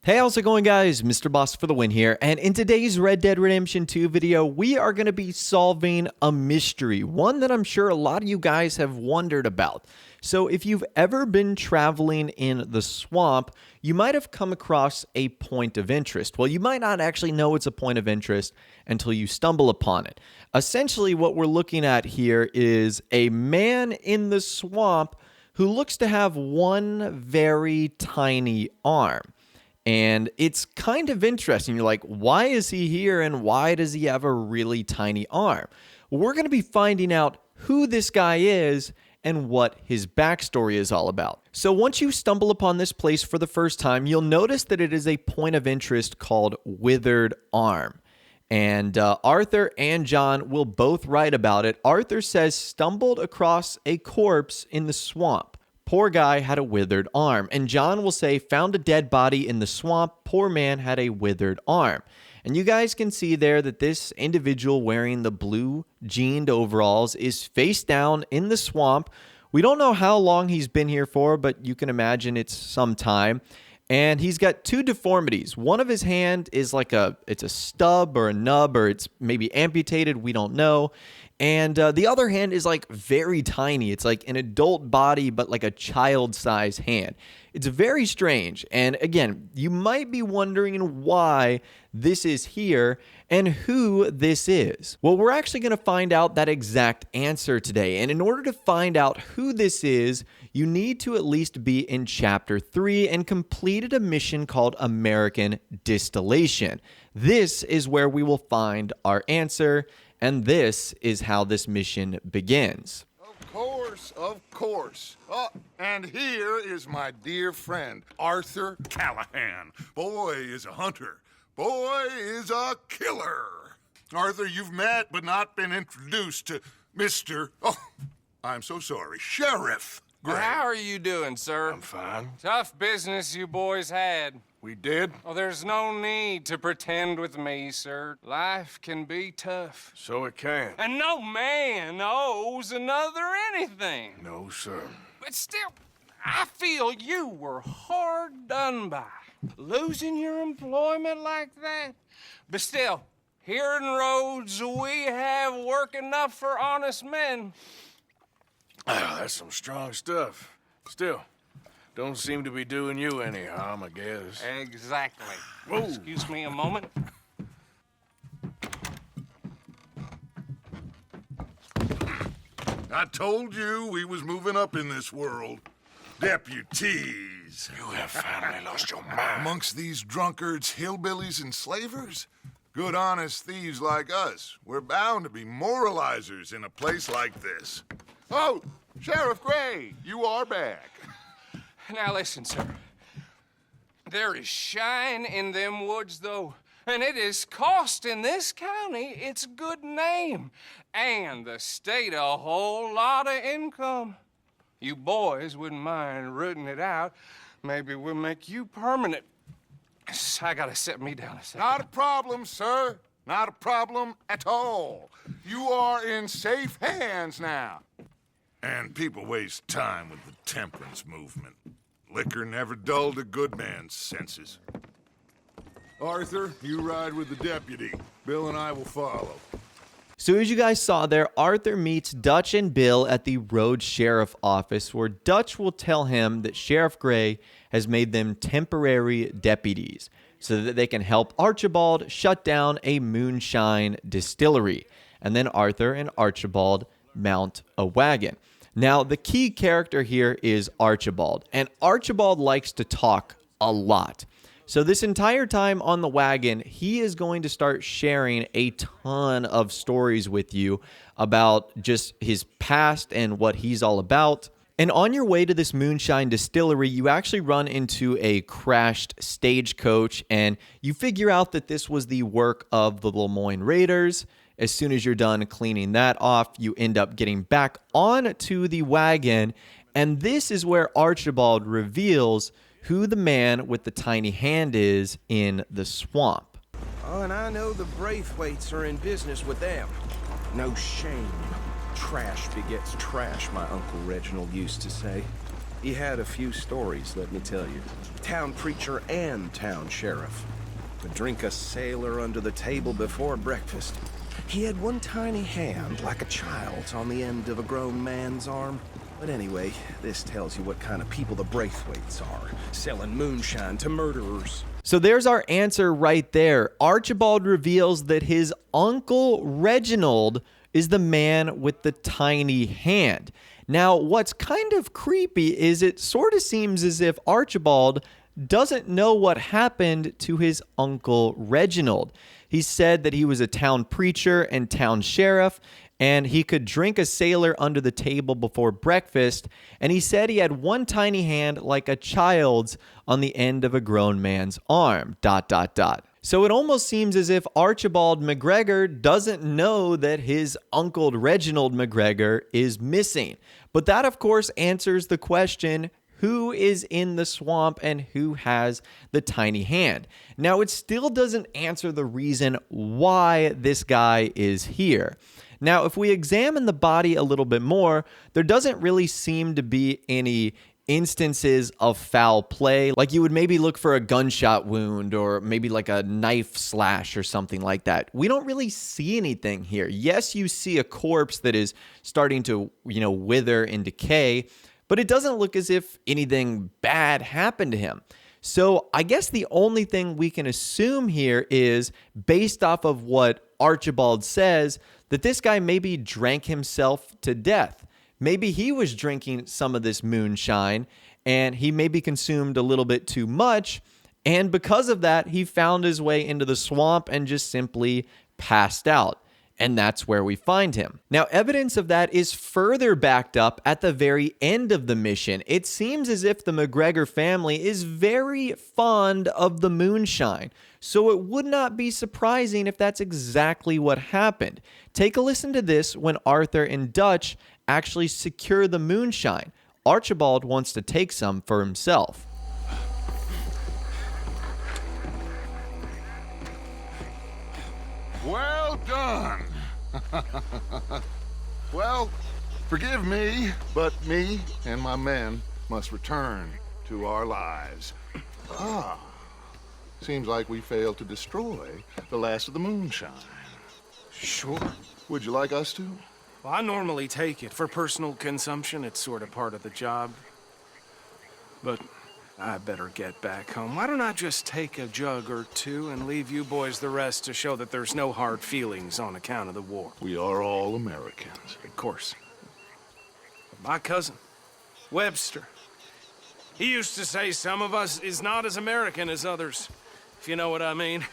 Hey, how's it going, guys? Mr. Boss for the win here, and in today's Red Dead Redemption 2 video, we are going to be solving a mystery, one that I'm sure a lot of you guys have wondered about. So if you've ever been traveling in the swamp, you might have come across a point of interest. Well, you might not actually know it's a point of interest until you stumble upon it. Essentially, what we're looking at here is a man in the swamp who looks to have one very tiny arm. And it's kind of interesting. You're like, why is he here and why does he have a really tiny arm? Well, we're going to be finding out who this guy is and what his backstory is all about. So once you stumble upon this place for the first time, you'll notice that it is a point of interest called Withered Arm. And Arthur and John will both write about it. Arthur says, stumbled across a corpse in the swamp. Poor guy had a withered arm. And John will say, found a dead body in the swamp. Poor man had a withered arm. And you guys can see there that this individual wearing the blue jeaned overalls is face down in the swamp. We don't know how long he's been here for, but you can imagine it's some time. And he's got two deformities. One of his hand is like it's a stub or a nub, or it's maybe amputated. We don't know. And the other hand is like very tiny. It's like an adult body, but like a child-sized hand. It's very strange. And again, you might be wondering why this is here and who this is. Well, we're actually going to find out that exact answer today. And in order to find out who this is, you need to at least be in Chapter 3 and completed a mission called American Distillation. This is where we will find our answer. And this is how this mission begins. Of course. Oh, and here is my dear friend, Arthur Callahan. Boy is a hunter. Boy is a killer. Arthur, you've met but not been introduced to Mr. Oh, I'm so sorry, Sheriff Gray. How are you doing, sir? I'm fine. Tough business you boys had. We did? Oh, there's no need to pretend with me, sir. Life can be tough. So it can. And no man owes another anything. No, sir. But still, I feel you were hard done by. Losing your employment like that. But still, here in Rhodes, we have work enough for honest men. Oh, that's some strong stuff. Still, don't seem to be doing you any harm, I guess. Exactly. Whoa. Excuse me a moment. I told you we was moving up in this world. Deputies. You have finally lost your mind. Amongst these drunkards, hillbillies, and slavers? Good, honest thieves like us. We're bound to be moralizers in a place like this. Oh, Sheriff Gray, you are back. Now listen, sir. There is shine in them woods, though, and it is costing this county its good name and the state a whole lot of income. You boys wouldn't mind rooting it out. Maybe we'll make you permanent. I gotta set me down a second. Not a problem, sir. Not a problem at all. You are in safe hands now. And people waste time with the temperance movement. Liquor never dulled a good man's senses. Arthur, you ride with the deputy. Bill and I will follow. So as you guys saw there, Arthur meets Dutch and Bill at the Rhodes Sheriff office, where Dutch will tell him that Sheriff Gray has made them temporary deputies so that they can help Archibald shut down a moonshine distillery. And then Arthur and Archibald mount a wagon. Now, the key character here is Archibald, and Archibald likes to talk a lot. So this entire time on the wagon, he is going to start sharing a ton of stories with you about just his past and what he's all about. And on your way to this moonshine distillery, you actually run into a crashed stagecoach, and you figure out that this was the work of the Lemoyne Raiders. As soon as you're done cleaning that off, you end up getting back onto the wagon, and this is where Archibald reveals who the man with the tiny hand is in the swamp. Oh, and I know the Braithwaites are in business with them. No shame. Trash begets trash, my Uncle Reginald used to say. He had a few stories, let me tell you. Town preacher and town sheriff. Would drink a sailor under the table before breakfast. He had one tiny hand, like a child's, on the end of a grown man's arm. But anyway, this tells you what kind of people the Braithwaites are, selling moonshine to murderers. So there's our answer right there. Archibald reveals that his uncle Reginald is the man with the tiny hand. Now, what's kind of creepy is it sort of seems as if Archibald doesn't know what happened to his uncle Reginald. He said that he was a town preacher and town sheriff, and he could drink a sailor under the table before breakfast, and he said he had one tiny hand like a child's on the end of a grown man's arm, ... So it almost seems as if Archibald McGregor doesn't know that his uncle Reginald McGregor is missing. But that, of course, answers the question, who is in the swamp and who has the tiny hand? Now, it still doesn't answer the reason why this guy is here. Now, if we examine the body a little bit more, there doesn't really seem to be any instances of foul play. Like you would maybe look for a gunshot wound or maybe like a knife slash or something like that. We don't really see anything here. Yes, you see a corpse that is starting to, wither and decay, but it doesn't look as if anything bad happened to him. So I guess the only thing we can assume here is, based off of what Archibald says, that this guy maybe drank himself to death. Maybe he was drinking some of this moonshine and he maybe consumed a little bit too much. And because of that, he found his way into the swamp and just simply passed out. And that's where we find him. Now, evidence of that is further backed up at the very end of the mission. It seems as if the McGregor family is very fond of the moonshine. So it would not be surprising if that's exactly what happened. Take a listen to this when Arthur and Dutch actually secure the moonshine. Archibald wants to take some for himself. Well done. Well, forgive me, but me and my men must return to our lives. Seems like we failed to destroy the last of the moonshine. Sure. Would you like us to? Well, I normally take it. For personal consumption, it's sort of part of the job. But I better get back home. Why don't I just take a jug or two and leave you boys the rest to show that there's no hard feelings on account of the war? We are all Americans. Of course. But my cousin, Webster, he used to say some of us is not as American as others, if you know what I mean.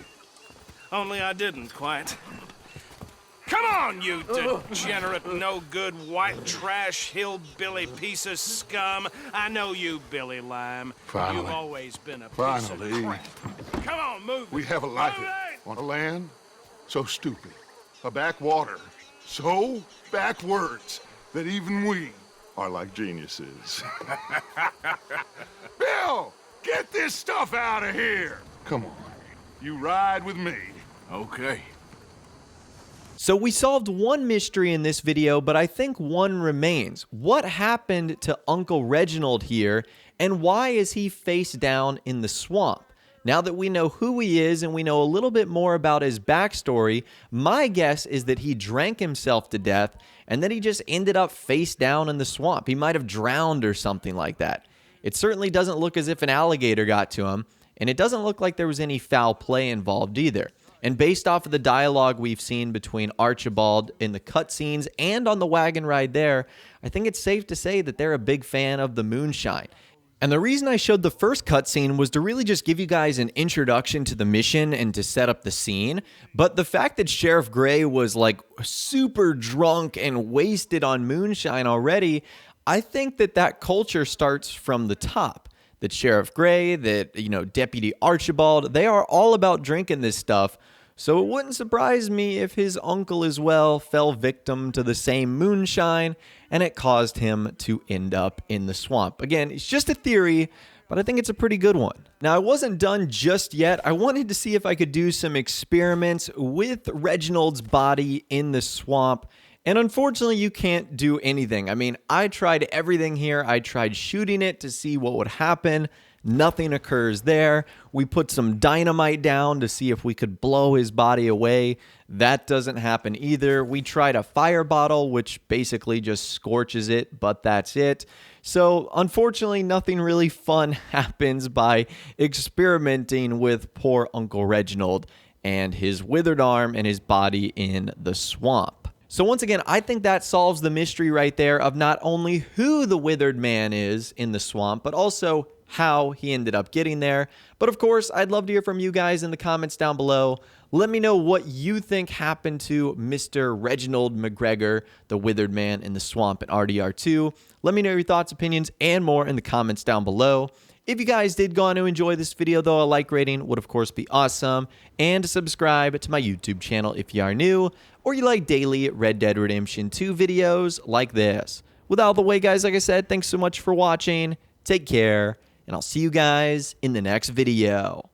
Only I didn't quite. Come on, you degenerate, no-good, white trash, hillbilly piece of scum. I know you, Billy Lime. Finally. You've always been a piece Finally. of crap. Come on, move it. We have a life Move it! on a land so stupid, a backwater so backwards that even we are like geniuses. Bill, get this stuff out of here. Come on, you ride with me. Okay. So we solved one mystery in this video, but I think one remains. What happened to Uncle Reginald here, and why is he face down in the swamp? Now that we know who he is and we know a little bit more about his backstory, my guess is that he drank himself to death and then he just ended up face down in the swamp. He might have drowned or something like that. It certainly doesn't look as if an alligator got to him, and it doesn't look like there was any foul play involved either. And based off of the dialogue we've seen between Archibald in the cutscenes and on the wagon ride there, I think it's safe to say that they're a big fan of the moonshine. And the reason I showed the first cutscene was to really just give you guys an introduction to the mission and to set up the scene. But the fact that Sheriff Gray was like super drunk and wasted on moonshine already, I think that that culture starts from the top. That Sheriff Gray, that, Deputy Archibald, they are all about drinking this stuff. So it wouldn't surprise me if his uncle as well fell victim to the same moonshine and it caused him to end up in the swamp. Again, it's just a theory, but I think it's a pretty good one. Now, I wasn't done just yet. I wanted to see if I could do some experiments with Reginald's body in the swamp And unfortunately, you can't do anything. I mean, I tried everything here. I tried shooting it to see what would happen. Nothing occurs there. We put some dynamite down to see if we could blow his body away. That doesn't happen either. We tried a fire bottle, which basically just scorches it, but that's it. So unfortunately, nothing really fun happens by experimenting with poor Uncle Reginald and his withered arm and his body in the swamp. So once again, I think that solves the mystery right there of not only who the withered man is in the swamp, but also how he ended up getting there. But of course, I'd love to hear from you guys in the comments down below. Let me know what you think happened to Mr. Reginald McGregor, the withered man in the swamp in RDR2. Let me know your thoughts, opinions, and more in the comments down below. If you guys did go on to enjoy this video, though, a like rating would of course be awesome. And subscribe to my YouTube channel if you are new, or you like daily Red Dead Redemption 2 videos like this. With all the way, guys, like I said, thanks so much for watching. Take care. And I'll see you guys in the next video.